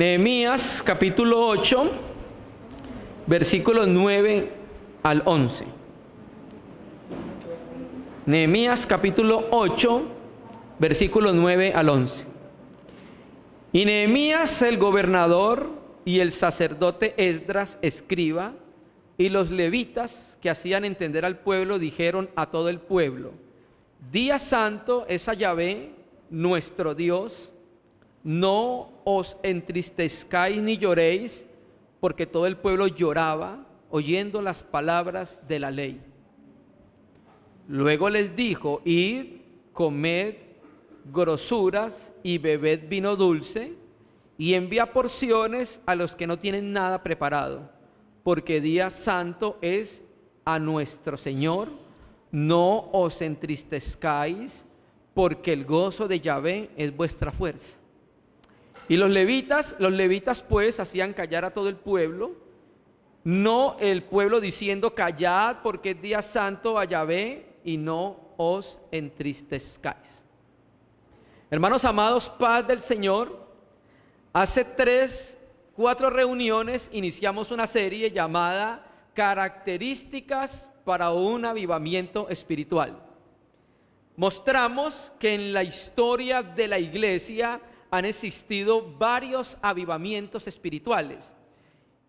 Nehemías capítulo 8, versículos 9 al 11. Nehemías capítulo 8, versículos 9 al 11. Y Nehemías el gobernador y el sacerdote Esdras escriba y los levitas que hacían entender al pueblo dijeron a todo el pueblo: Día santo es a Yahvé nuestro Dios, no os entristezcáis ni lloréis, porque todo el pueblo lloraba oyendo las palabras de la ley. Luego les dijo: Id, comed grosuras y bebed vino dulce, y envía porciones a los que no tienen nada preparado, porque día santo es a nuestro Señor. No os entristezcáis, porque el gozo de Yahvé es vuestra fuerza. Y los levitas pues hacían callar a todo el pueblo, no el pueblo diciendo: callad, porque es día santo a Yahvé, y no os entristezcáis. Hermanos amados, paz del Señor. Hace 4 reuniones iniciamos una serie llamada Características para un avivamiento espiritual. Mostramos que en la historia de la iglesia han existido varios avivamientos espirituales.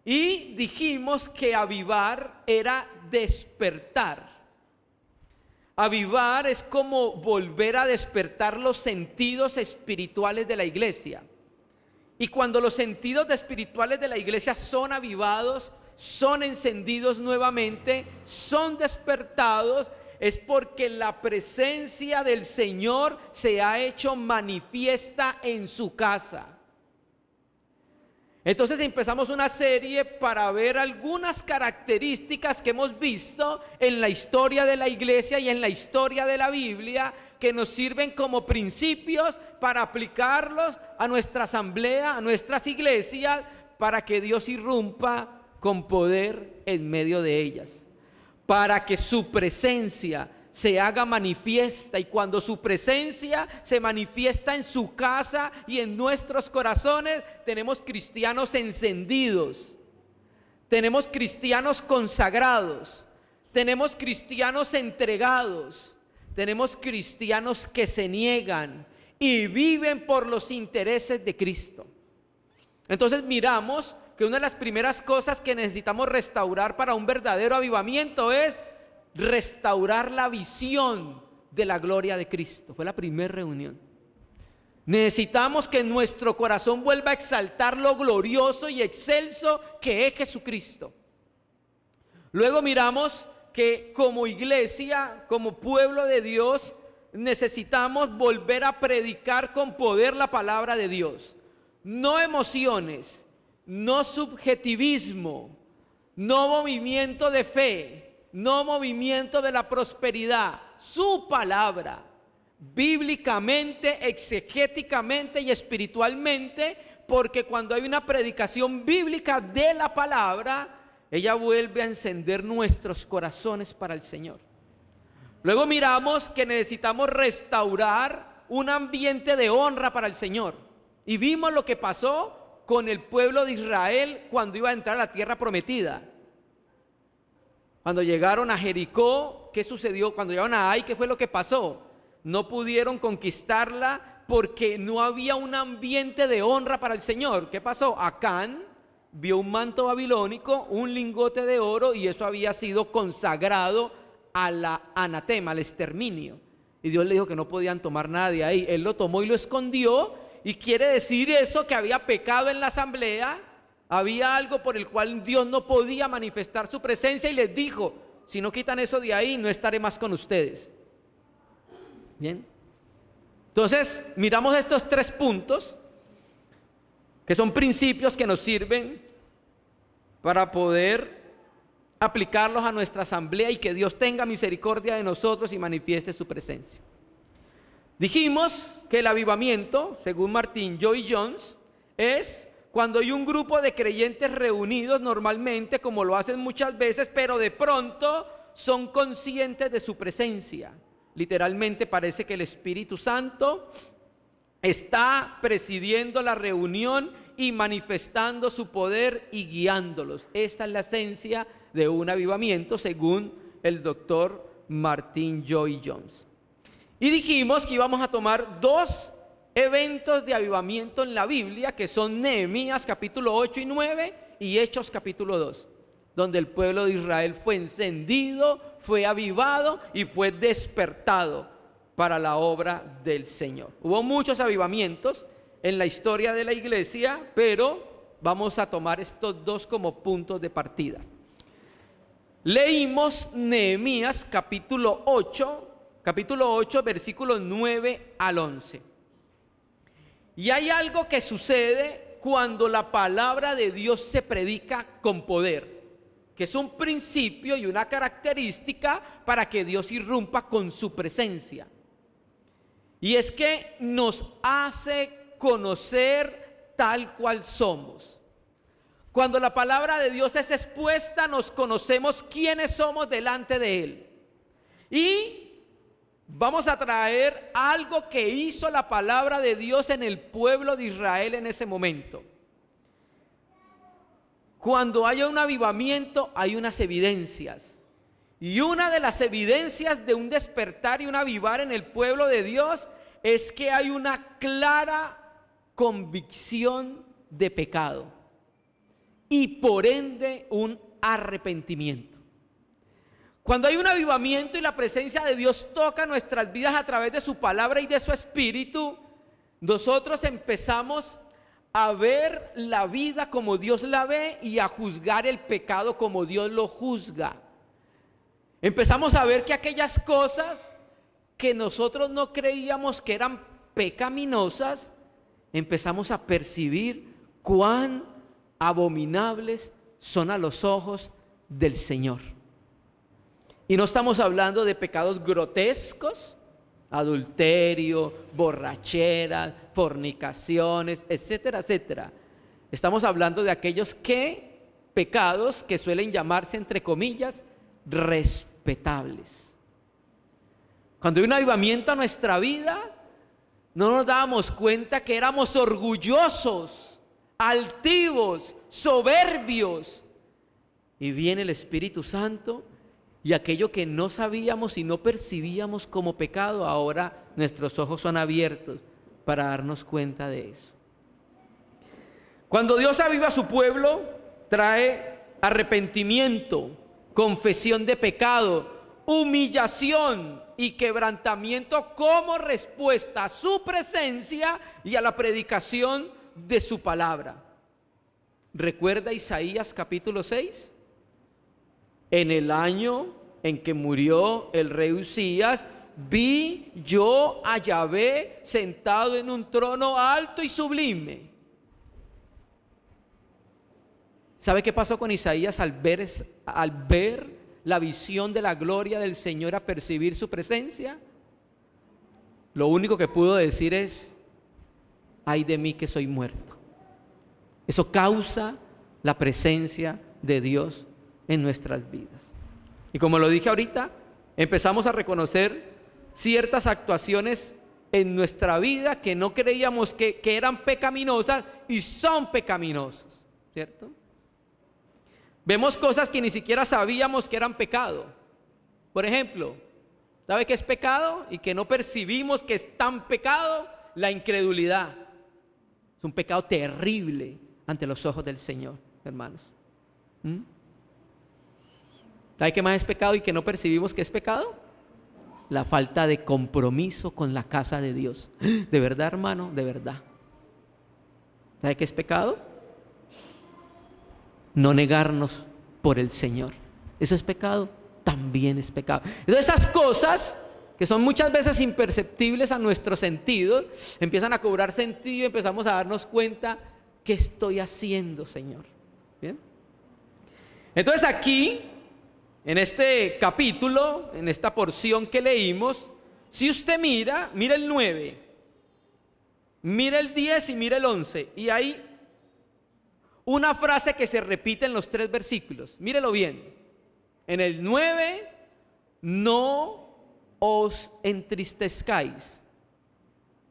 Y dijimos que avivar era despertar. Avivar es como volver a despertar los sentidos espirituales de la iglesia. Y cuando los sentidos espirituales de la iglesia son avivados, son encendidos nuevamente, son despertados, es porque la presencia del Señor se ha hecho manifiesta en su casa. Entonces empezamos una serie para ver algunas características que hemos visto en la historia de la iglesia y en la historia de la Biblia, que nos sirven como principios para aplicarlos a nuestra asamblea, a nuestras iglesias, para que Dios irrumpa con poder en medio de ellas, para que su presencia se haga manifiesta. Y cuando su presencia se manifiesta en su casa y en nuestros corazones, tenemos cristianos encendidos, tenemos cristianos consagrados, tenemos cristianos entregados, tenemos cristianos que se niegan y viven por los intereses de Cristo. Entonces miramos que una de las primeras cosas que necesitamos restaurar para un verdadero avivamiento es restaurar la visión de la gloria de Cristo. Fue la primera reunión. Necesitamos que nuestro corazón vuelva a exaltar lo glorioso y excelso que es Jesucristo. Luego miramos que como iglesia, como pueblo de Dios, necesitamos volver a predicar con poder la palabra de Dios. No emociones, no subjetivismo, no movimiento de fe, no movimiento de la prosperidad. Su palabra, bíblicamente, exegéticamente y espiritualmente, porque cuando hay una predicación bíblica de la palabra, ella vuelve a encender nuestros corazones para el Señor. Luego miramos que necesitamos restaurar un ambiente de honra para el Señor. Y vimos lo que pasó con el pueblo de Israel cuando iba a entrar a la tierra prometida. Cuando llegaron a Jericó, ¿qué sucedió? Cuando llegaron a Ai, ¿qué fue lo que pasó? No pudieron conquistarla porque no había un ambiente de honra para el Señor. ¿Qué pasó? Acán vio un manto babilónico, un lingote de oro, y eso había sido consagrado a la anatema, al exterminio. Y Dios le dijo que no podían tomar nada de ahí. Él lo tomó y lo escondió, y quiere decir eso que había pecado en la asamblea, había algo por el cual Dios no podía manifestar su presencia, y les dijo: si no quitan eso de ahí, no estaré más con ustedes. Bien. Entonces, miramos estos 3 puntos, que son principios que nos sirven para poder aplicarlos a nuestra asamblea y que Dios tenga misericordia de nosotros y manifieste su presencia. Dijimos que el avivamiento, según Martin Lloyd-Jones, es cuando hay un grupo de creyentes reunidos normalmente, como lo hacen muchas veces, pero de pronto son conscientes de su presencia. Literalmente parece que el Espíritu Santo está presidiendo la reunión y manifestando su poder y guiándolos. Esta es la esencia de un avivamiento según el doctor Martin Lloyd-Jones. Y dijimos que íbamos a tomar dos eventos de avivamiento en la Biblia, que son Nehemías capítulo 8 y 9 y Hechos capítulo 2, donde el pueblo de Israel fue encendido, fue avivado y fue despertado para la obra del Señor. Hubo muchos avivamientos en la historia de la iglesia, pero vamos a tomar estos dos como puntos de partida. Leímos Nehemías capítulo 8, versículos 9 al 11. Y hay algo que sucede cuando la palabra de Dios se predica con poder, que es un principio y una característica para que Dios irrumpa con su presencia. Y es que nos hace conocer tal cual somos. Cuando la palabra de Dios es expuesta, nos conocemos quiénes somos delante de Él. Y vamos a traer algo que hizo la palabra de Dios en el pueblo de Israel en ese momento. Cuando haya un avivamiento, hay unas evidencias. Y una de las evidencias de un despertar y un avivar en el pueblo de Dios es que hay una clara convicción de pecado y por ende un arrepentimiento. Cuando hay un avivamiento y la presencia de Dios toca nuestras vidas a través de su palabra y de su espíritu, nosotros empezamos a ver la vida como Dios la ve y a juzgar el pecado como Dios lo juzga. Empezamos a ver que aquellas cosas que nosotros no creíamos que eran pecaminosas, empezamos a percibir cuán abominables son a los ojos del Señor. Y no estamos hablando de pecados grotescos, adulterio, borracheras, fornicaciones, etcétera, etcétera. Estamos hablando de aquellos pecados que suelen llamarse, entre comillas, respetables. Cuando hay un avivamiento a nuestra vida, no nos dábamos cuenta que éramos orgullosos, altivos, soberbios. Y viene el Espíritu Santo y aquello que no sabíamos y no percibíamos como pecado, ahora nuestros ojos son abiertos para darnos cuenta de eso. Cuando Dios aviva a su pueblo, trae arrepentimiento, confesión de pecado, humillación y quebrantamiento como respuesta a su presencia y a la predicación de su palabra. ¿Recuerda Isaías capítulo 6? En el año en que murió el rey Uzías, vi yo a Yahvé sentado en un trono alto y sublime. ¿Sabe qué pasó con Isaías al ver la visión de la gloria del Señor, a percibir su presencia? Lo único que pudo decir es: ay de mí que soy muerto. Eso causa la presencia de Dios en nuestras vidas. Y como lo dije ahorita, empezamos a reconocer ciertas actuaciones en nuestra vida que no creíamos que eran pecaminosas y son pecaminosas, ¿cierto? Vemos cosas que ni siquiera sabíamos que eran pecado. Por ejemplo, ¿sabe qué es pecado y que no percibimos que es tan pecado? La incredulidad. Es un pecado terrible ante los ojos del Señor, hermanos. ¿Sabe qué más es pecado y que no percibimos que es pecado? La falta de compromiso con la casa de Dios. ¿De verdad, hermano? De verdad. ¿Sabe qué es pecado? No negarnos por el Señor. ¿Eso es pecado? También es pecado. Entonces esas cosas que son muchas veces imperceptibles a nuestros sentidos, empiezan a cobrar sentido y empezamos a darnos cuenta: ¿qué estoy haciendo, Señor? ¿Bien? Entonces aquí, en este capítulo, en esta porción que leímos, si usted mira el 9, mira el 10 y mira el 11, y hay una frase que se repite en los 3 versículos. Mírelo bien. En el 9, no os entristezcáis.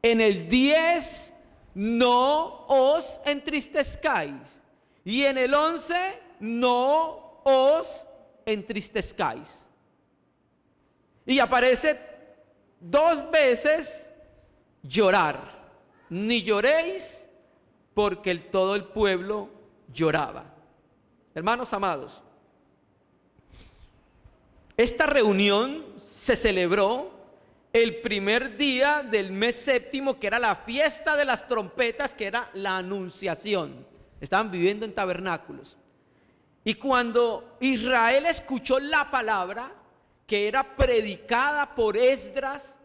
En el 10, no os entristezcáis. Y en el 11, no os entristezcáis. Y aparece 2 veces llorar. Ni lloréis, porque todo el pueblo lloraba. Hermanos amados, esta reunión se celebró el primer día del mes séptimo, que era la fiesta de las trompetas, que era la Anunciación. Estaban viviendo en tabernáculos. Y cuando Israel escuchó la palabra, que era predicada por Esdras,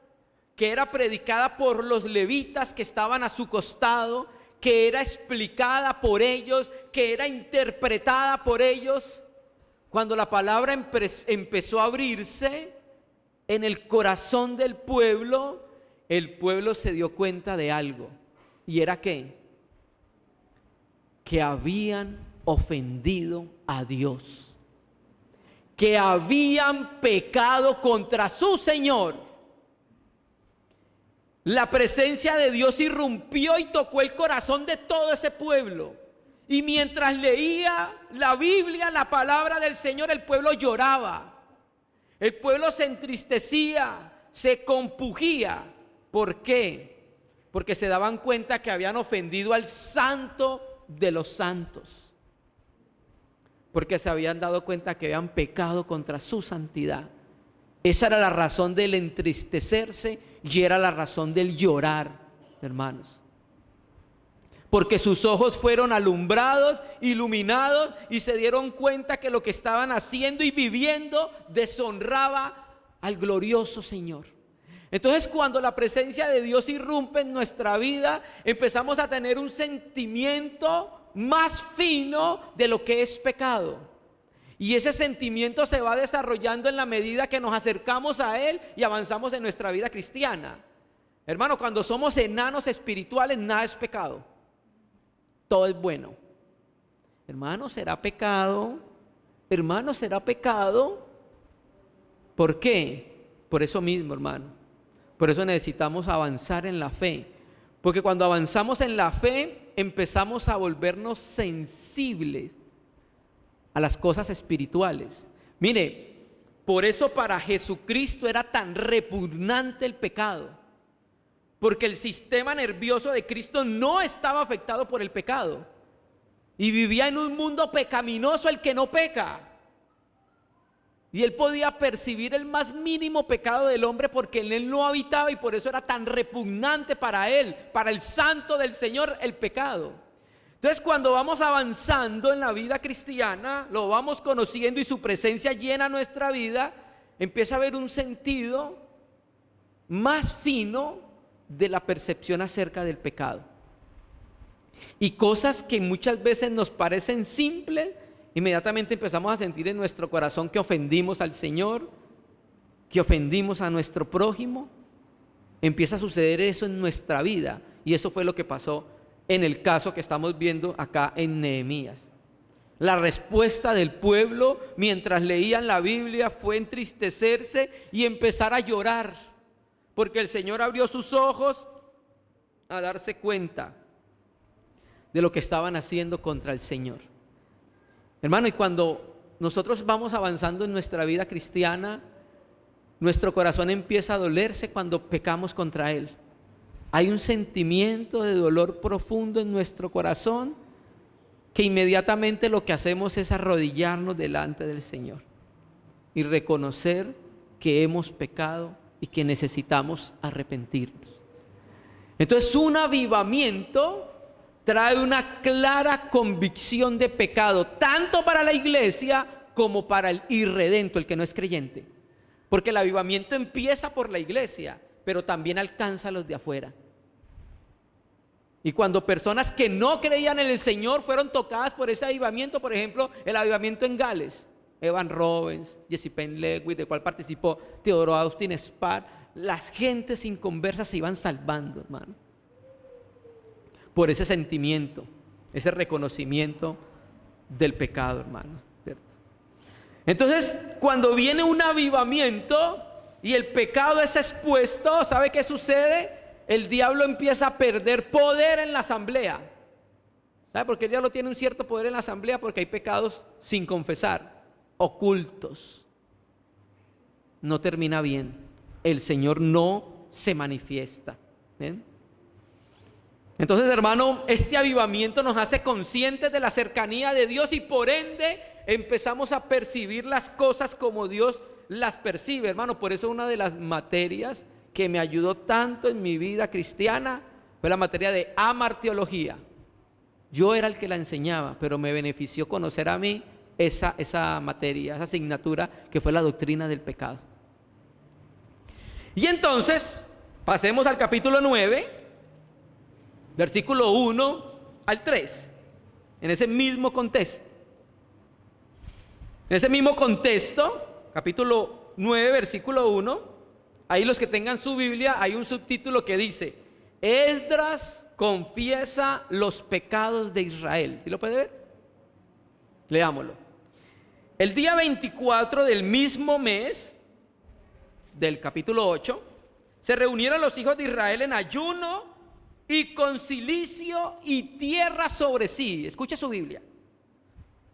que era predicada por los levitas que estaban a su costado, que era explicada por ellos, que era interpretada por ellos, cuando la palabra empezó a abrirse en el corazón del pueblo, el pueblo se dio cuenta de algo. ¿Y era qué? Que habían ofendido a Dios, que habían pecado contra su Señor. La presencia de Dios irrumpió y tocó el corazón de todo ese pueblo. Y mientras leía la Biblia, la palabra del Señor, el pueblo lloraba. El pueblo se entristecía, se compugía. ¿Por qué? Porque se daban cuenta que habían ofendido al Santo de los santos. Porque se habían dado cuenta que habían pecado contra su santidad. Esa era la razón del entristecerse y era la razón del llorar, hermanos. Porque sus ojos fueron alumbrados, iluminados, y se dieron cuenta que lo que estaban haciendo y viviendo deshonraba al glorioso Señor. Entonces, cuando la presencia de Dios irrumpe en nuestra vida, empezamos a tener un sentimiento más fino de lo que es pecado. Y ese sentimiento se va desarrollando en la medida que nos acercamos a Él y avanzamos en nuestra vida cristiana. Hermano, cuando somos enanos espirituales, nada es pecado. Todo es bueno. Hermano, ¿será pecado? Hermano, ¿será pecado? ¿Por qué? Por eso mismo, hermano. Por eso necesitamos avanzar en la fe. Porque cuando avanzamos en la fe, empezamos a volvernos sensibles a las cosas espirituales. Mire, por eso para Jesucristo era tan repugnante el pecado, porque el sistema nervioso de Cristo no estaba afectado por el pecado y vivía en un mundo pecaminoso el que no peca, y él podía percibir el más mínimo pecado del hombre porque en él no habitaba, y por eso era tan repugnante para él, para el santo del Señor, el pecado. Entonces, cuando vamos avanzando en la vida cristiana, lo vamos conociendo y su presencia llena nuestra vida, empieza a haber un sentido más fino de la percepción acerca del pecado. Y cosas que muchas veces nos parecen simples, inmediatamente empezamos a sentir en nuestro corazón que ofendimos al Señor, que ofendimos a nuestro prójimo. Empieza a suceder eso en nuestra vida, y eso fue lo que pasó en el caso que estamos viendo acá en Nehemías. La respuesta del pueblo mientras leían la Biblia fue entristecerse y empezar a llorar, porque el Señor abrió sus ojos a darse cuenta de lo que estaban haciendo contra el Señor. Hermano, y cuando nosotros vamos avanzando en nuestra vida cristiana, nuestro corazón empieza a dolerse cuando pecamos contra Él. Hay un sentimiento de dolor profundo en nuestro corazón, que inmediatamente lo que hacemos es arrodillarnos delante del Señor y reconocer que hemos pecado y que necesitamos arrepentirnos. Entonces, un avivamiento trae una clara convicción de pecado, tanto para la iglesia como para el irredento, el que no es creyente. Porque el avivamiento empieza por la iglesia, pero también alcanza a los de afuera. Y cuando personas que no creían en el Señor fueron tocadas por ese avivamiento, por ejemplo, el avivamiento en Gales, Evan Robbins, Jesse Penn Lewis, del cual participó Teodoro Austin Spar, las gentes inconversas se iban salvando, hermano, por ese sentimiento, ese reconocimiento del pecado, hermano, ¿cierto? Entonces, cuando viene un avivamiento y el pecado es expuesto, ¿sabe qué sucede? el diablo empieza a perder poder en la asamblea. ¿Sabe por qué el diablo tiene un cierto poder en la asamblea? Porque hay pecados sin confesar, ocultos. No termina bien. El Señor no se manifiesta. ¿Ven? Entonces, hermano, este avivamiento nos hace conscientes de la cercanía de Dios y por ende empezamos a percibir las cosas como Dios las percibe, hermano. Por eso una de las materias que me ayudó tanto en mi vida cristiana fue la materia de amartiología. Yo era el que la enseñaba, pero me benefició conocer a mí esa materia, esa asignatura que fue la doctrina del pecado. Y entonces, pasemos al capítulo 9, versículo 1 al 3, en ese mismo contexto. En ese mismo contexto, capítulo 9, versículo 1, ahí los que tengan su Biblia, hay un subtítulo que dice: Esdras confiesa los pecados de Israel. ¿Sí lo puede ver? Leámoslo. El día 24 del mismo mes, del capítulo 8, se reunieron los hijos de Israel en ayuno y con cilicio y tierra sobre sí. Escuche su Biblia.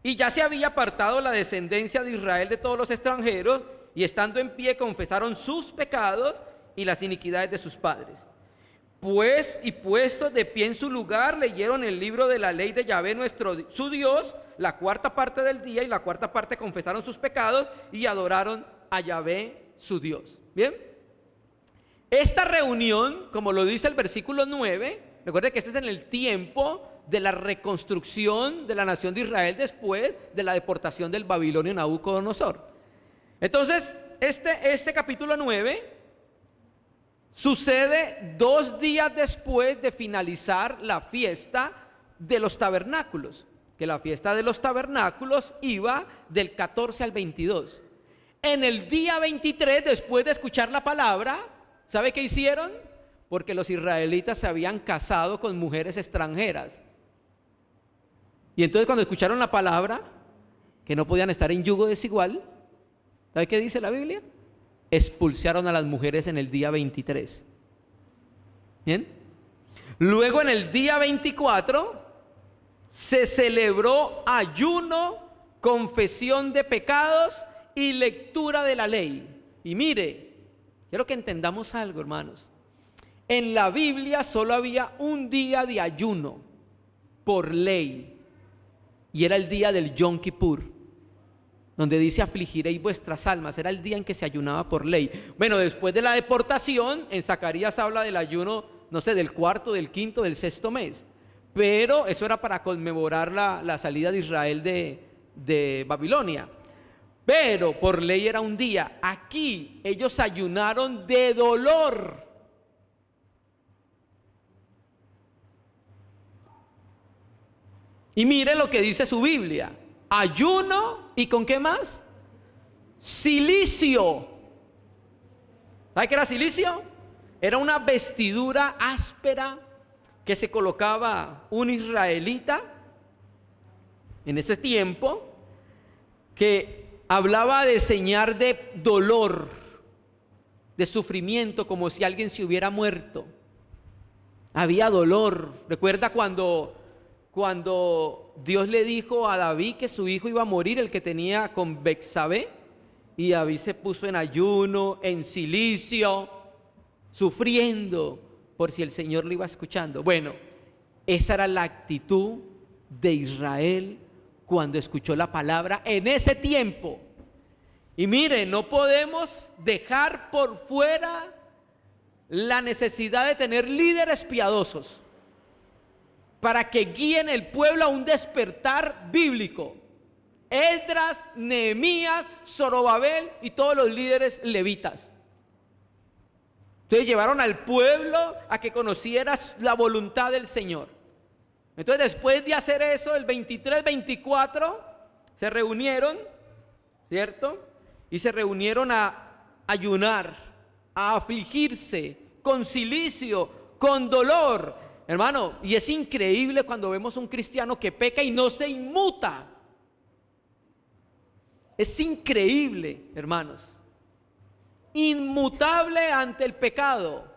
Y ya se había apartado la descendencia de Israel de todos los extranjeros, y estando en pie confesaron sus pecados y las iniquidades de sus padres. Pues, y puestos de pie en su lugar, leyeron el libro de la ley de Yahvé su Dios, la cuarta parte del día, y la cuarta parte confesaron sus pecados y adoraron a Yahvé su Dios. Bien, esta reunión, como lo dice el versículo 9, recuerde que este es en el tiempo de la reconstrucción de la nación de Israel después de la deportación del babilonio Nabucodonosor. Entonces, este capítulo 9 sucede 2 días después de finalizar la fiesta de los tabernáculos, que la fiesta de los tabernáculos iba del 14 al 22. En el día 23, después de escuchar la palabra, ¿sabe qué hicieron? Porque los israelitas se habían casado con mujeres extranjeras. Y entonces cuando escucharon la palabra, que no podían estar en yugo desigual, ¿sabe qué dice la Biblia? Expulsaron a las mujeres en el día 23. ¿Bien? Luego en el día 24 se celebró ayuno, confesión de pecados y lectura de la ley. Y mire, quiero que entendamos algo, hermanos. En la Biblia solo había un día de ayuno por ley, y era el día del Yom Kippur, donde dice: afligiréis vuestras almas. Era el día en que se ayunaba por ley. Bueno, después de la deportación, en Zacarías habla del ayuno, no sé, del cuarto, del quinto, del sexto mes. Pero eso era para conmemorar la salida de Israel de Babilonia. Pero por ley era un día. Aquí ellos ayunaron de dolor. Y mire lo que dice su Biblia: ayuno, ¿y con qué más? Cilicio. ¿Sabe qué era cilicio? Era una vestidura áspera que se colocaba un israelita en ese tiempo, que hablaba de señal de dolor, de sufrimiento, como si alguien se hubiera muerto. Había dolor. ¿Recuerda cuando Dios le dijo a David que su hijo iba a morir, el que tenía con Betsabé? Y David se puso en ayuno, en cilicio, sufriendo por si el Señor lo iba escuchando. Bueno, esa era la actitud de Israel cuando escuchó la palabra en ese tiempo. Y mire, no podemos dejar por fuera la necesidad de tener líderes piadosos para que guíen el pueblo a un despertar bíblico. Esdras, Nehemías, Zorobabel y todos los líderes levitas. Entonces llevaron al pueblo a que conociera la voluntad del Señor. Entonces después de hacer eso, el 23, 24, se reunieron, ¿cierto? Y se reunieron a ayunar, a afligirse, con cilicio, con dolor. Hermano, y es increíble cuando vemos un cristiano que peca y no se inmuta. Es increíble, hermanos. Inmutable ante el pecado.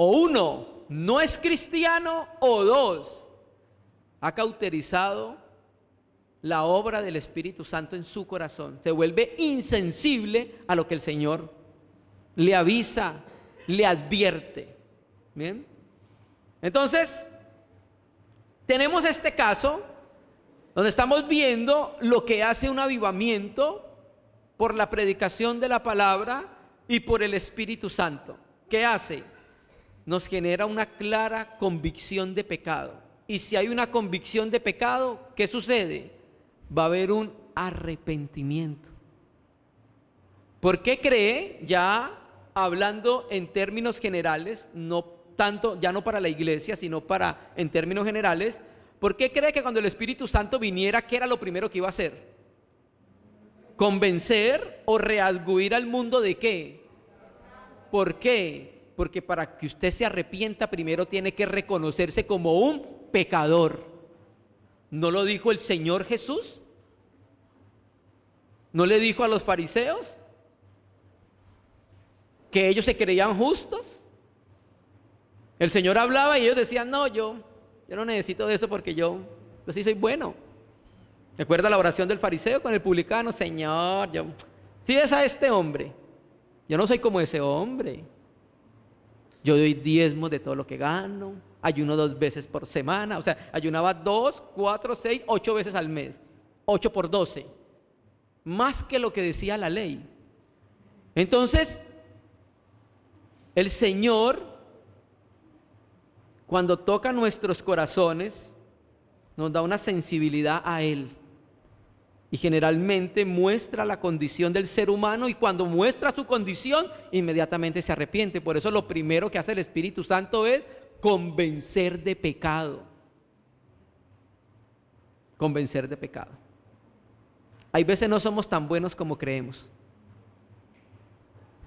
o uno, no es cristiano, o dos, ha cauterizado la obra del Espíritu Santo en su corazón. Se vuelve insensible a lo que el Señor le avisa, le advierte. ¿Bien? Entonces, tenemos este caso donde estamos viendo lo que hace un avivamiento por la predicación de la palabra y por el Espíritu Santo. ¿Qué hace? Nos genera una clara convicción de pecado. Y si hay una convicción de pecado, ¿qué sucede? Va a haber un arrepentimiento. ¿Por qué cree? Ya hablando en términos generales, no tanto, ya no para la iglesia, sino para en términos generales, ¿por qué cree que cuando el Espíritu Santo viniera, qué era lo primero que iba a hacer? ¿Convencer o redarguir al mundo de qué? ¿Por qué? Porque para que usted se arrepienta, primero tiene que reconocerse como un pecador. ¿No lo dijo el Señor Jesús? ¿No le dijo a los fariseos que ellos se creían justos? El Señor hablaba y ellos decían, no, yo no necesito de eso porque yo sí soy bueno. ¿Recuerda la oración del fariseo con el publicano? Señor, si es a este hombre, yo no soy como ese hombre. Yo doy diezmos de todo lo que gano, ayuno 2 veces por semana, o sea, ayunaba 2, 4, 6, 8 veces al mes, 8 por 12, más que lo que decía la ley. Entonces, el Señor, cuando toca nuestros corazones, nos da una sensibilidad a Él. Y generalmente muestra la condición del ser humano, y cuando muestra su condición, inmediatamente se arrepiente. Por eso lo primero que hace el Espíritu Santo es convencer de pecado. Convencer de pecado. Hay veces no somos tan buenos como creemos.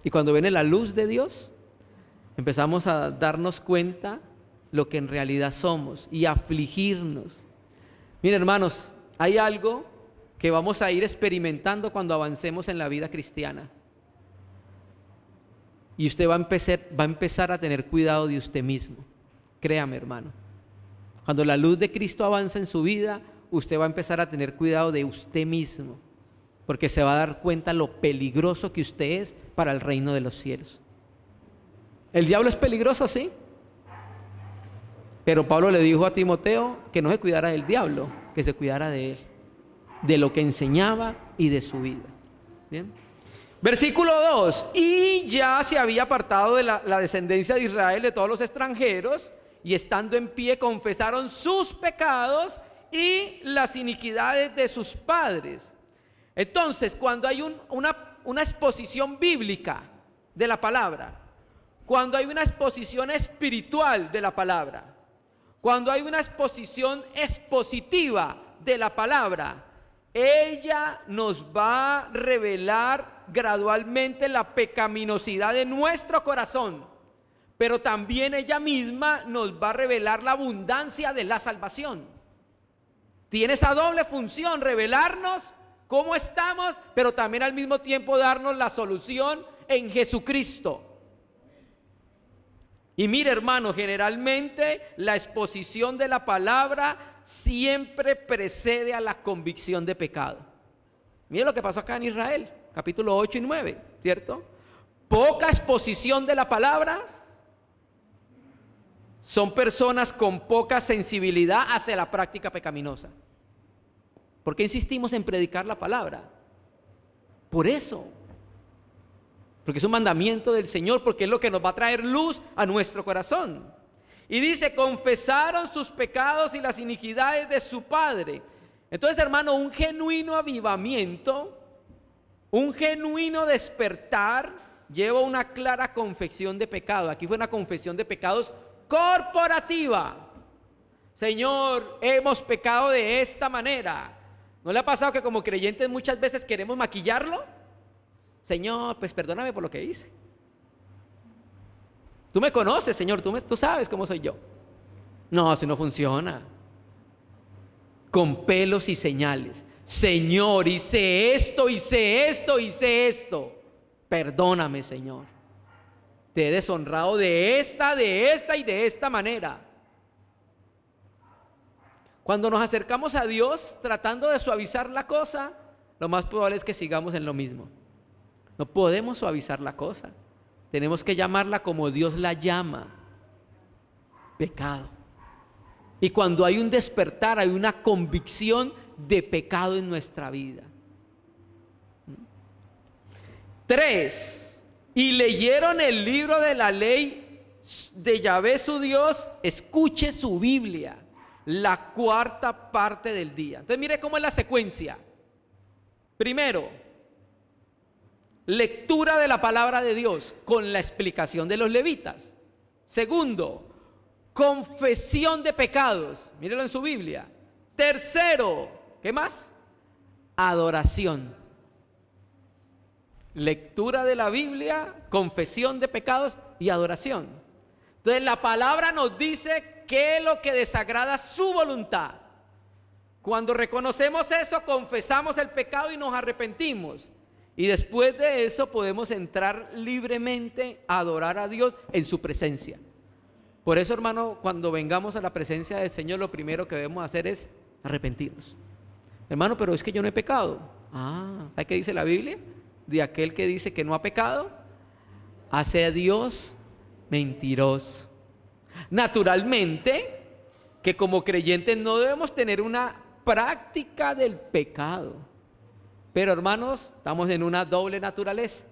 Y cuando viene la luz de Dios, empezamos a darnos cuenta lo que en realidad somos y afligirnos. Miren, hermanos, hay algo que vamos a ir experimentando cuando avancemos en la vida cristiana. Y usted va a empezar a tener cuidado de usted mismo. Créame, hermano. Cuando la luz de Cristo avanza en su vida, usted va a empezar a tener cuidado de usted mismo, porque se va a dar cuenta lo peligroso que usted es para el reino de los cielos. El diablo es peligroso, sí, pero Pablo le dijo a Timoteo que no se cuidara del diablo, que se cuidara de él, de lo que enseñaba y de su vida. Bien. Versículo 2: y ya se había apartado de la descendencia de Israel de todos los extranjeros, y estando en pie confesaron sus pecados y las iniquidades de sus padres. Entonces, cuando hay una exposición bíblica de la palabra, cuando hay una exposición espiritual de la palabra, cuando hay una exposición expositiva de la palabra, ella nos va a revelar gradualmente la pecaminosidad de nuestro corazón, pero también ella misma nos va a revelar la abundancia de la salvación. Tiene esa doble función: revelarnos cómo estamos, pero también al mismo tiempo darnos la solución en Jesucristo. Y mire, hermano, generalmente la exposición de la palabra siempre precede a la convicción de pecado. Mire lo que pasó acá en Israel, capítulo 8 y 9, ¿cierto? Poca exposición de la palabra, son personas con poca sensibilidad hacia la práctica pecaminosa. ¿Por qué insistimos en predicar la palabra? Por eso. Porque es un mandamiento del Señor, porque es lo que nos va a traer luz a nuestro corazón. Y dice, confesaron sus pecados y las iniquidades de su padre. Entonces, hermano, un genuino avivamiento, un genuino despertar, lleva una clara confesión de pecado. Aquí fue una confesión de pecados corporativa. Señor, hemos pecado de esta manera. ¿No le ha pasado que como creyentes muchas veces queremos maquillarlo? Señor, pues perdóname por lo que hice. Tú me conoces, Señor, tú sabes cómo soy yo. No, así no funciona. Con pelos y señales. Señor, hice esto, hice esto, hice esto. Perdóname, Señor. te he deshonrado de esta y de esta manera. Cuando nos acercamos a Dios tratando de suavizar la cosa, lo más probable es que sigamos en lo mismo. No podemos suavizar la cosa. Tenemos que llamarla como Dios la llama: pecado. Y cuando hay un despertar, hay una convicción de pecado en nuestra vida. 3. Y leyeron el libro de la ley de Yahvé su Dios. Escuche su Biblia, la cuarta parte del día. Entonces mire cómo es la secuencia. Primero, lectura de la palabra de Dios con la explicación de los levitas. Segundo, confesión de pecados. Mírelo en su Biblia. Tercero, ¿qué más? Adoración. Lectura de la Biblia, confesión de pecados y adoración. Entonces la palabra nos dice qué es lo que desagrada su voluntad. Cuando reconocemos eso, confesamos el pecado y nos arrepentimos. Y después de eso podemos entrar libremente a adorar a Dios en su presencia. Por eso, hermano, cuando vengamos a la presencia del Señor, lo primero que debemos hacer es arrepentirnos. Hermano, pero es que yo no he pecado. ¿Sabe qué dice la Biblia? De aquel que dice que no ha pecado, hace a Dios mentiroso. Naturalmente, que como creyentes no debemos tener una práctica del pecado. Pero hermanos, estamos en una doble naturaleza.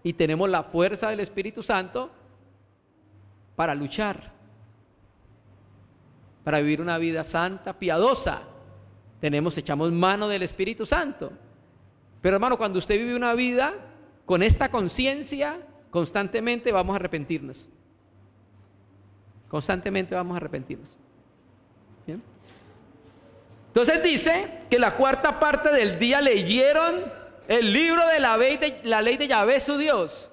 Y tenemos la fuerza del Espíritu Santo para luchar, para vivir una vida santa, piadosa. Echamos mano del Espíritu Santo. Pero hermano, cuando usted vive una vida con esta conciencia, constantemente vamos a arrepentirnos. Constantemente vamos a arrepentirnos. ¿Bien? Entonces dice que la cuarta parte del día leyeron el libro de la ley de Yahvé su Dios.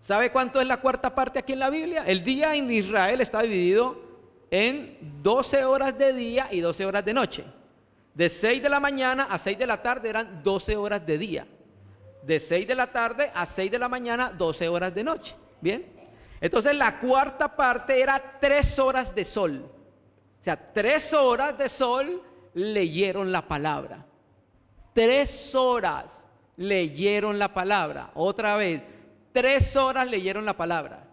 ¿Sabe cuánto es la cuarta parte aquí en la Biblia? El día en Israel está dividido en 12 horas de día y 12 horas de noche. De 6 de la mañana a 6 de la tarde eran 12 horas de día. De 6 de la tarde a 6 de la mañana, 12 horas de noche. ¿Bien? Entonces la cuarta parte era 3 horas de sol. O sea, 3 horas de sol leyeron la palabra. 3 horas leyeron la palabra. Otra vez, 3 horas leyeron la palabra.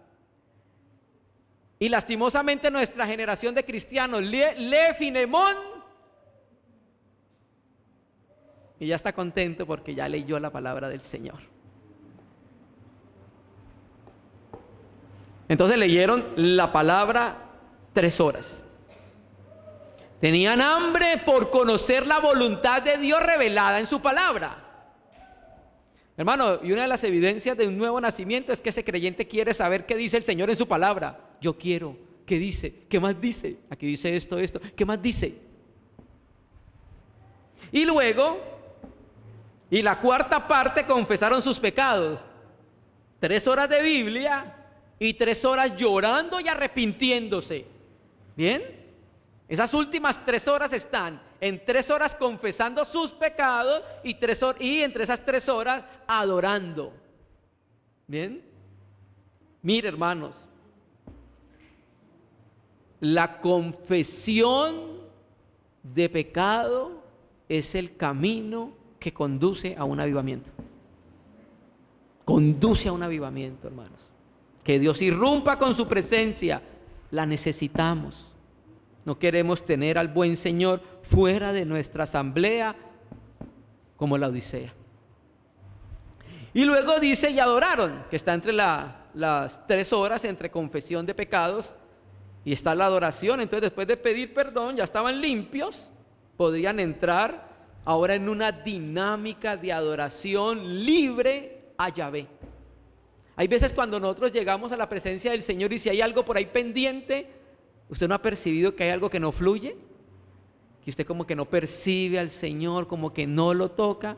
Y lastimosamente nuestra generación de cristianos lee Filemón y ya está contento porque ya leyó la palabra del Señor. Entonces leyeron la palabra 3 horas. Tenían hambre por conocer la voluntad de Dios revelada en su palabra. Hermano, y una de las evidencias de un nuevo nacimiento es que ese creyente quiere saber qué dice el Señor en su palabra. Yo quiero, ¿qué dice? ¿Qué más dice? Aquí dice esto, ¿qué más dice? Y luego, y la cuarta parte, confesaron sus pecados. 3 horas de Biblia y 3 horas llorando y arrepintiéndose. ¿Bien? Esas últimas 3 horas están en 3 horas confesando sus pecados y entre esas 3 horas adorando. ¿Bien? Mire, hermanos, la confesión de pecado es el camino que conduce a un avivamiento. Conduce a un avivamiento, hermanos. Que Dios irrumpa con su presencia. La necesitamos. No queremos tener al buen Señor fuera de nuestra asamblea como la Odisea. Y luego dice, y adoraron, que está entre las 3 horas, entre confesión de pecados y está la adoración. Entonces después de pedir perdón, ya estaban limpios, podrían entrar ahora en una dinámica de adoración libre a Yahvé. Hay veces cuando nosotros llegamos a la presencia del Señor y si hay algo por ahí pendiente, ¿usted no ha percibido que hay algo que no fluye? Que usted como que no percibe al Señor, como que no lo toca.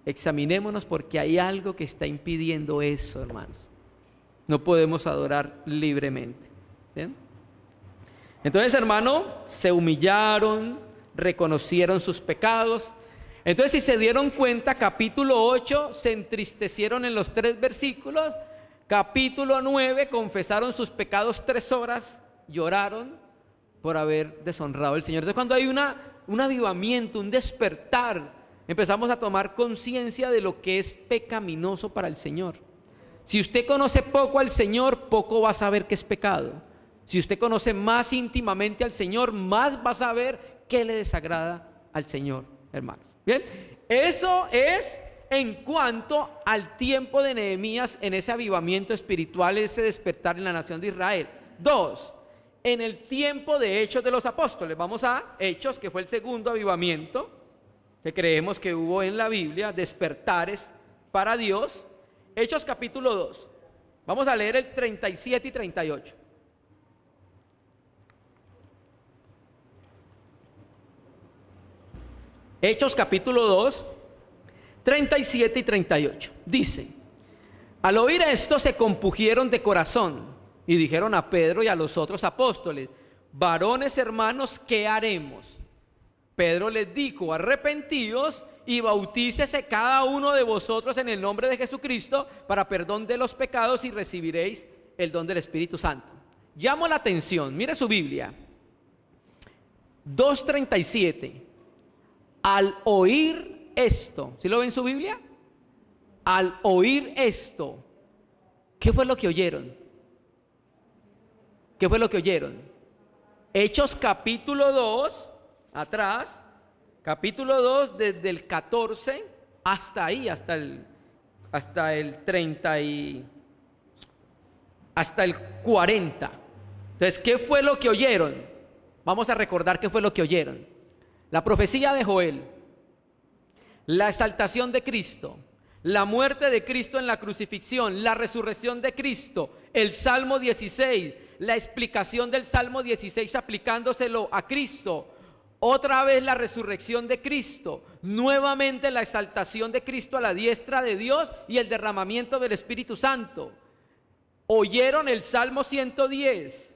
Examinémonos porque hay algo que está impidiendo eso, hermanos. No podemos adorar libremente. ¿Bien? Entonces, hermano, se humillaron, reconocieron sus pecados. Entonces, si se dieron cuenta, capítulo 8 se entristecieron en los 3 versículos, capítulo 9 confesaron sus pecados 3 horas, lloraron por haber deshonrado al Señor. Entonces, cuando hay un avivamiento, un despertar, empezamos a tomar conciencia de lo que es pecaminoso para el Señor. Si usted conoce poco al Señor, poco va a saber qué es pecado. Si usted conoce más íntimamente al Señor, más va a saber qué le desagrada al Señor, hermanos. Bien, eso es en cuanto al tiempo de Nehemías en ese avivamiento espiritual, ese despertar en la nación de Israel. 2, en el tiempo de Hechos de los Apóstoles. Vamos a Hechos, que fue el segundo avivamiento que creemos que hubo en la Biblia, despertares para Dios. Hechos capítulo 2. Vamos a leer el 37 y 38. Hechos capítulo 2, 37 y 38. Dice: al oír esto se compungieron de corazón y dijeron a Pedro y a los otros apóstoles: varones hermanos, ¿qué haremos? Pedro les dijo: arrepentíos y bautícese cada uno de vosotros en el nombre de Jesucristo para perdón de los pecados y recibiréis el don del Espíritu Santo. Llamo la atención, mire su Biblia, 2:37. Al oír esto, ¿sí lo ven en su Biblia? Al oír esto, ¿qué fue lo que oyeron? ¿Qué fue lo que oyeron? Hechos capítulo 2, atrás, capítulo 2, desde el 14 hasta ahí, hasta el 30 y hasta el 40. Entonces, ¿qué fue lo que oyeron? Vamos a recordar qué fue lo que oyeron. La profecía de Joel, la exaltación de Cristo, la muerte de Cristo en la crucifixión, la resurrección de Cristo, el Salmo 16, la explicación del Salmo 16 aplicándoselo a Cristo, otra vez la resurrección de Cristo, nuevamente la exaltación de Cristo a la diestra de Dios y el derramamiento del Espíritu Santo. Oyeron el Salmo 110,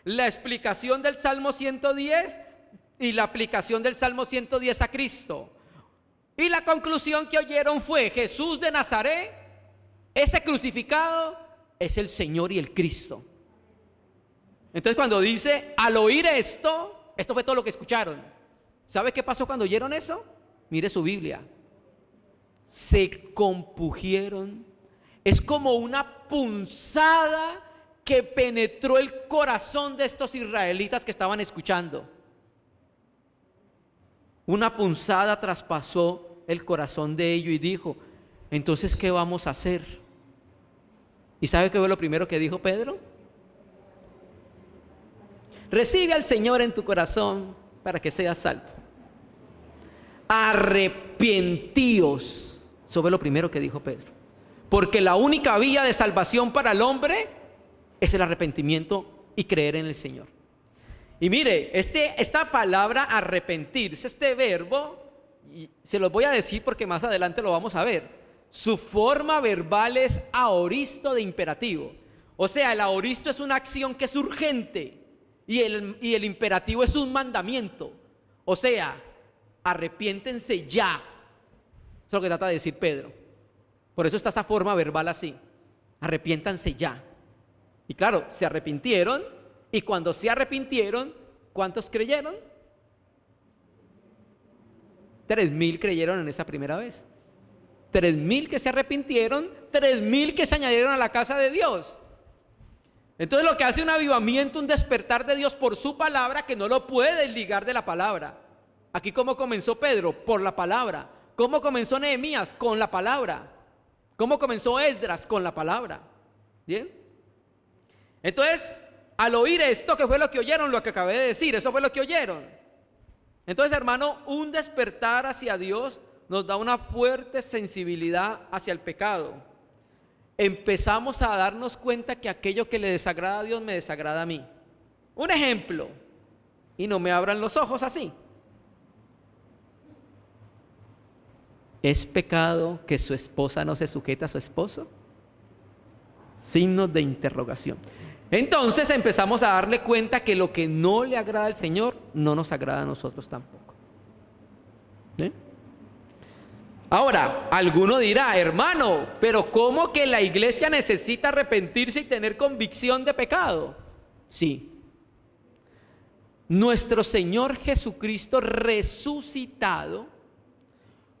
la explicación del Salmo 110 y la aplicación del Salmo 110 a Cristo. Y la conclusión que oyeron fue: Jesús de Nazaret, ese crucificado, es el Señor y el Cristo. Entonces, cuando dice al oír esto, esto fue todo lo que escucharon. ¿Sabe qué pasó cuando oyeron eso? Mire su Biblia. Se compungieron. Es como una punzada que penetró el corazón de estos israelitas que estaban escuchando. Una punzada traspasó el corazón de ellos y dijo: entonces, ¿qué vamos a hacer? ¿Y sabe qué fue lo primero que dijo Pedro? Recibe al Señor en tu corazón para que seas salvo. Arrepentíos. Eso fue lo primero que dijo Pedro. Porque la única vía de salvación para el hombre es el arrepentimiento y creer en el Señor. Y mire, esta palabra arrepentirse, este verbo, y se los voy a decir porque más adelante lo vamos a ver. Su forma verbal es aoristo de imperativo. O sea, el aoristo es una acción que es urgente y el imperativo es un mandamiento. O sea, arrepiéntense ya. Eso es lo que trata de decir Pedro. Por eso está esta forma verbal así: arrepiéntanse ya. Y claro, se arrepintieron. Y cuando se arrepintieron, ¿cuántos creyeron? 3,000 creyeron en esa primera vez. 3,000 que se arrepintieron, 3,000 que se añadieron a la casa de Dios. Entonces, lo que hace un avivamiento, un despertar de Dios por su palabra, que no lo puede desligar de la palabra. Aquí, ¿cómo comenzó Pedro? Por la palabra. ¿Cómo comenzó Nehemías? Con la palabra. ¿Cómo comenzó Esdras? Con la palabra. ¿Bien? Entonces, al oír esto, ¿qué fue lo que oyeron? Lo que acabé de decir, eso fue lo que oyeron. Entonces, hermano, un despertar hacia Dios nos da una fuerte sensibilidad hacia el pecado. Empezamos a darnos cuenta que aquello que le desagrada a Dios me desagrada a mí. Un ejemplo, y no me abran los ojos así. ¿Es pecado que su esposa no se sujeta a su esposo? Signos de interrogación. Entonces empezamos a darle cuenta que lo que no le agrada al Señor no nos agrada a nosotros tampoco. ¿Sí? Ahora, alguno dirá, hermano, pero ¿cómo que la iglesia necesita arrepentirse y tener convicción de pecado? Sí. Nuestro Señor Jesucristo resucitado,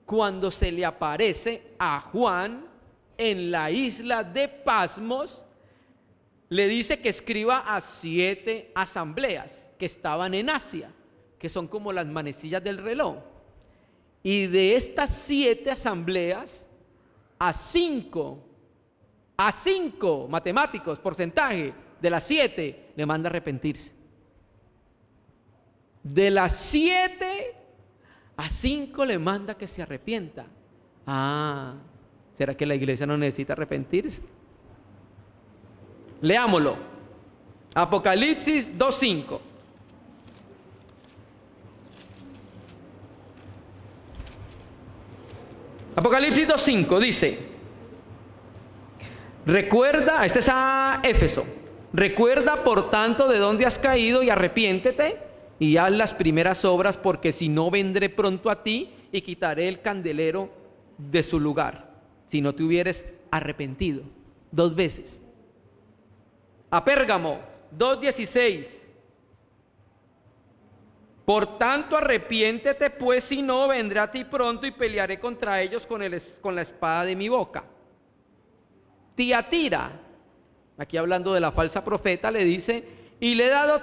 cuando se le aparece a Juan en la isla de Pasmos, le dice que escriba a 7 asambleas que estaban en Asia, que son como las manecillas del reloj. Y de estas 7 asambleas, a 5 matemáticos, porcentaje de las 7, le manda a arrepentirse. De las 7, a 5 le manda que se arrepienta. ¿Será que la iglesia no necesita arrepentirse? Leámoslo. Apocalipsis 2:5. Apocalipsis 2:5 dice: recuerda, este es a Éfeso, recuerda por tanto de dónde has caído y arrepiéntete y haz las primeras obras, porque si no vendré pronto a ti y quitaré el candelero de su lugar, si no te hubieres arrepentido. 2 veces. A Pérgamo 2:16. Por tanto, arrepiéntete, pues si no, vendré a ti pronto y pelearé contra ellos con la espada de mi boca. Tiatira, aquí hablando de la falsa profeta, le dice, y le he dado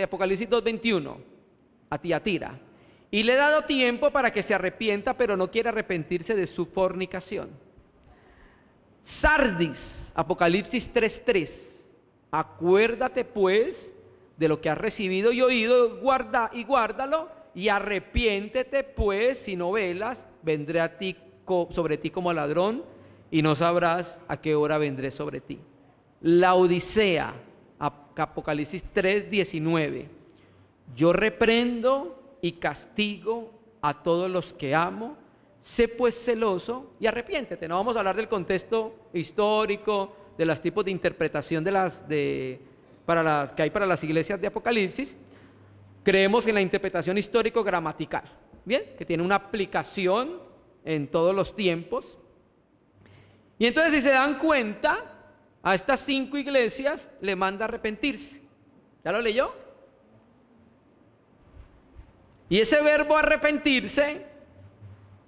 Apocalipsis 2:21, a Tiatira, y le he dado tiempo para que se arrepienta, pero no quiere arrepentirse de su fornicación. Sardis, Apocalipsis 3:3, acuérdate pues de lo que has recibido y oído, guárdalo, y arrepiéntete, pues si no velas, vendré a ti sobre ti como ladrón, y no sabrás a qué hora vendré sobre ti. La Odisea, Apocalipsis 3:19, yo reprendo y castigo a todos los que amo, sé pues celoso y arrepiéntete. No vamos a hablar del contexto histórico, de los tipos de interpretación que hay para las iglesias de Apocalipsis. Creemos en la interpretación histórico-gramatical, ¿bien? Que tiene una aplicación en todos los tiempos. Y entonces, si se dan cuenta, a estas 5 iglesias le manda a arrepentirse. ¿Ya lo leyó? Y ese verbo arrepentirse,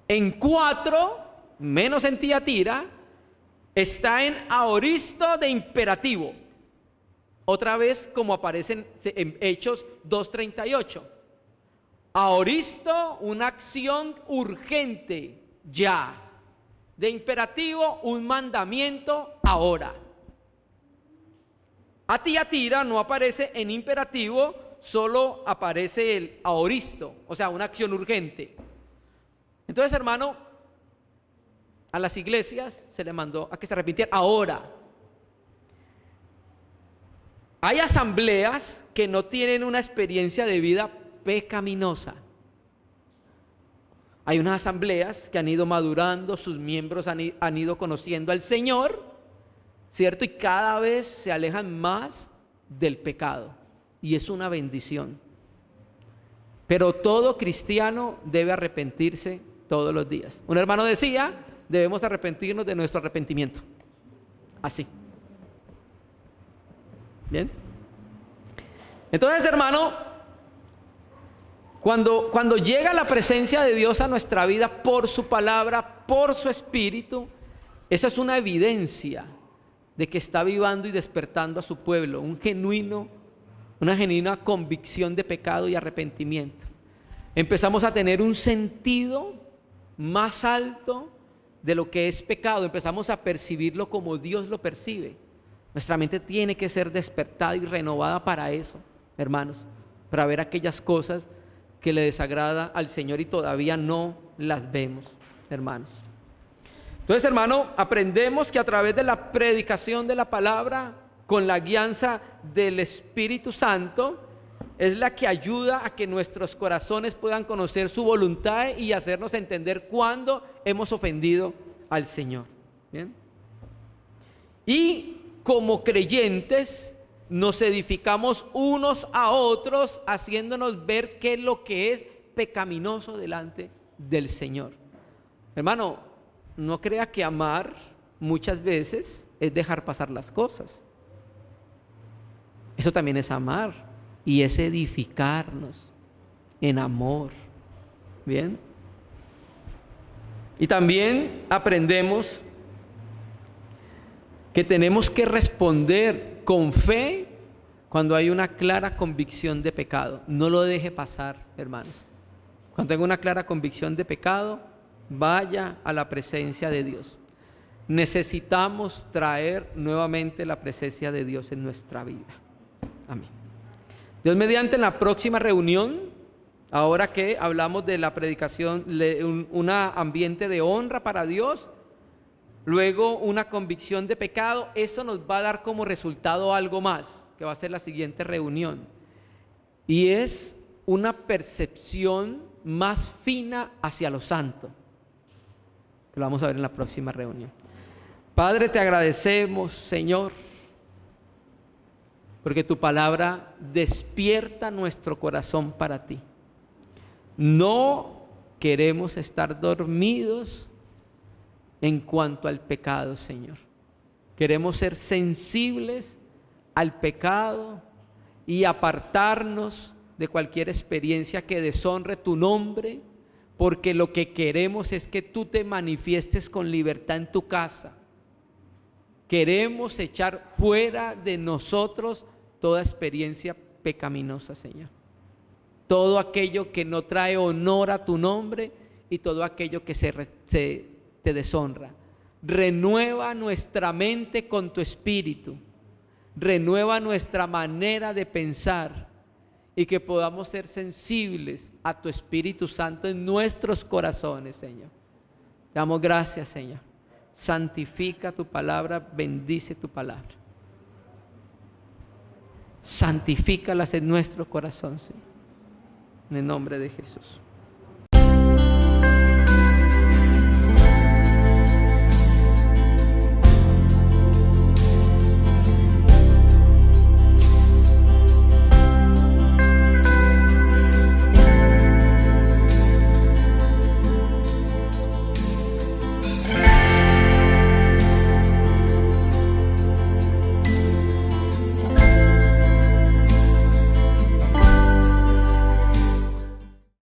en 4, menos en Tiatira, está en aoristo de imperativo. Otra vez, como aparece en Hechos 2:38. Aoristo, una acción urgente, ya. De imperativo, un mandamiento, ahora. A Tiatira no aparece en imperativo, solo aparece el aoristo, o sea, una acción urgente. Entonces, hermano, a las iglesias se le mandó a que se arrepintieran ahora. Hay asambleas que no tienen una experiencia de vida pecaminosa. Hay unas asambleas que han ido madurando, sus miembros han ido conociendo al Señor, ¿cierto? Y cada vez se alejan más del pecado. Y es una bendición. Pero todo cristiano debe arrepentirse todos los días. Un hermano decía, debemos arrepentirnos de nuestro arrepentimiento. Así. ¿Bien? Entonces, hermano, cuando llega la presencia de Dios a nuestra vida por su palabra, por su espíritu, esa es una evidencia de que está avivando y despertando a su pueblo, una genuina convicción de pecado y arrepentimiento. Empezamos a tener un sentido más alto de lo que es pecado, empezamos a percibirlo como Dios lo percibe. Nuestra mente tiene que ser despertada y renovada para eso, hermanos, para ver aquellas cosas que le desagrada al Señor y todavía no las vemos, hermanos. Entonces, hermano, aprendemos que a través de la predicación de la palabra, con la guianza del Espíritu Santo, es la que ayuda a que nuestros corazones puedan conocer su voluntad y hacernos entender cuándo hemos ofendido al Señor. ¿Bien? Y como creyentes nos edificamos unos a otros, haciéndonos ver qué es lo que es pecaminoso delante del Señor. Hermano, no crea que amar muchas veces es dejar pasar las cosas. Eso también es amar y es edificarnos en amor. ¿Bien? Y también aprendemos que tenemos que responder con fe cuando hay una clara convicción de pecado. No lo deje pasar, hermanos. Cuando tenga una clara convicción de pecado, vaya a la presencia de Dios. Necesitamos traer nuevamente la presencia de Dios en nuestra vida. Amén. Dios mediante, en la próxima reunión, ahora que hablamos de la predicación, un ambiente de honra para Dios, luego una convicción de pecado, eso nos va a dar como resultado algo más, que va a ser la siguiente reunión. Y es una percepción más fina hacia lo santo, que lo vamos a ver en la próxima reunión. Padre, te agradecemos, Señor, porque tu palabra despierta nuestro corazón para ti. No queremos estar dormidos en cuanto al pecado, Señor. Queremos ser sensibles al pecado y apartarnos de cualquier experiencia que deshonre tu nombre, porque lo que queremos es que tú te manifiestes con libertad en tu casa. Queremos echar fuera de nosotros toda experiencia pecaminosa, Señor. Todo aquello que no trae honor a tu nombre y todo aquello que te deshonra. Renueva nuestra mente con tu espíritu. Renueva nuestra manera de pensar y que podamos ser sensibles a tu Espíritu Santo en nuestros corazones, Señor. Te damos gracias, Señor. Santifica tu palabra, bendice tu palabra. Santifícalas en nuestro corazón, Señor. En el nombre de Jesús.